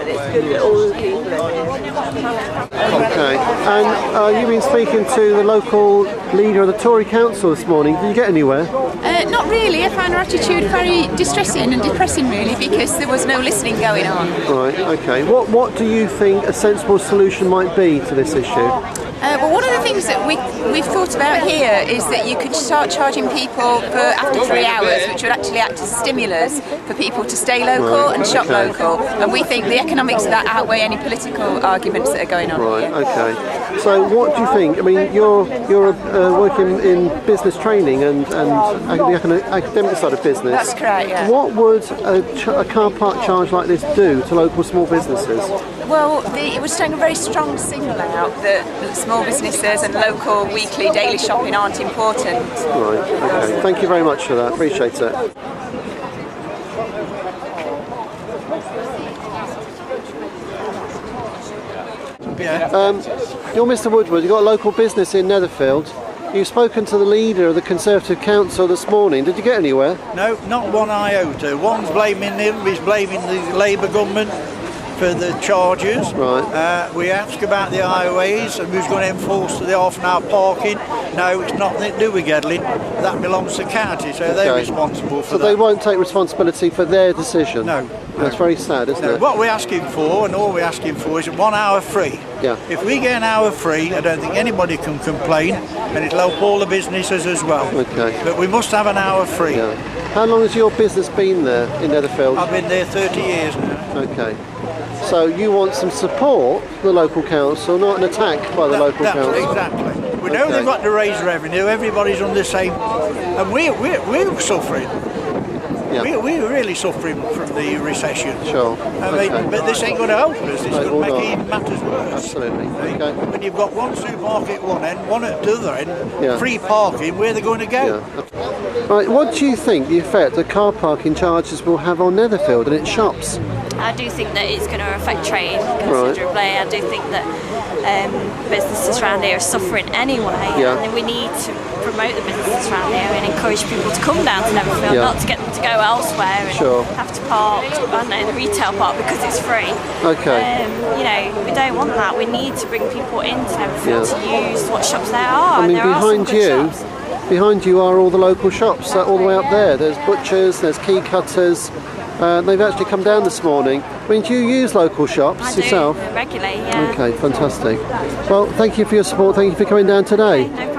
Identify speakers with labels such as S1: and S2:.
S1: and it's good that all the people are here.
S2: Okay, and you've been speaking to the local leader of the Tory Council this morning. Did you get anywhere?
S3: Not really. I found her attitude very distressing and depressing, really, because there was no listening going on.
S2: Right, okay. What do you think a sensible solution might be to this issue?
S3: Well, one of the things that we've thought about here is that you could start charging people for after 3 hours, which would actually act as a stimulus for people to stay local and shop local. And we think the economics of that outweigh any political arguments that are going on.
S2: Right, okay. So what do you think? I mean, you're working in business training and the academic side of business.
S3: That's correct, yeah.
S2: What would a car park charge like this do to local small businesses?
S3: Well, it would send a very strong signal out that small businesses and local weekly daily shopping aren't important.
S2: Right, okay. Thank you very much for that. Appreciate it. You're Mr. Woodward. You've got a local business in Netherfield. You've spoken to the leader of the Conservative Council this morning. Did you get anywhere?
S4: No, not one iota. One's blaming him, he's blaming the Labour government for the charges.
S2: Right.
S4: We asked about the highways and who's going to enforce the half-an-hour parking. No, it's nothing to do with Gedling. That belongs to county, so they're responsible for that.
S2: So they won't take responsibility for their decision?
S4: No.
S2: That's very sad, isn't it?
S4: What we're asking for, and all we're asking for, is 1 hour free.
S2: Yeah.
S4: If we get an hour free, I don't think anybody can complain, and it'll help all the businesses as well.
S2: Okay.
S4: But we must have an hour free.
S2: Yeah. How long has your business been there in Netherfield?
S4: I've been there 30 years now.
S2: Okay. So you want some support from the local council, not an attack by the local council?
S4: Exactly. We know they've got to raise revenue, everybody's on the same, and we're suffering.
S2: Yeah.
S4: We're really suffering from the recession.
S2: Sure.
S4: I mean, but this ain't going to help us. It's going to make it even matters worse.
S2: Absolutely. Okay.
S4: When you've got one supermarket at one end, one at the other end, free parking, where are they going to go?
S2: Yeah. Right. What do you think the effect the car parking charges will have on Netherfield and its shops?
S5: I do think that it's going to affect trade considerably. Right. I do think that businesses around here are suffering anyway, and we need to promote the businesses around here and encourage people to come down to Netherfield, not to get them to go elsewhere and have to park, I don't know, the retail park because it's free.
S2: Okay.
S5: You know, we don't want that. We need to bring people into Netherfield to use what shops there are.
S2: I mean,
S5: and there
S2: behind
S5: are some good shops.
S2: Behind you are all the local shops, all the way up there. There's butchers, there's key cutters. They've actually come down this morning. I mean, do you use local shops yourself?
S5: Regularly, yeah.
S2: Okay, fantastic. Well, thank you for your support. Thank you for coming down today.
S5: Okay, no problem.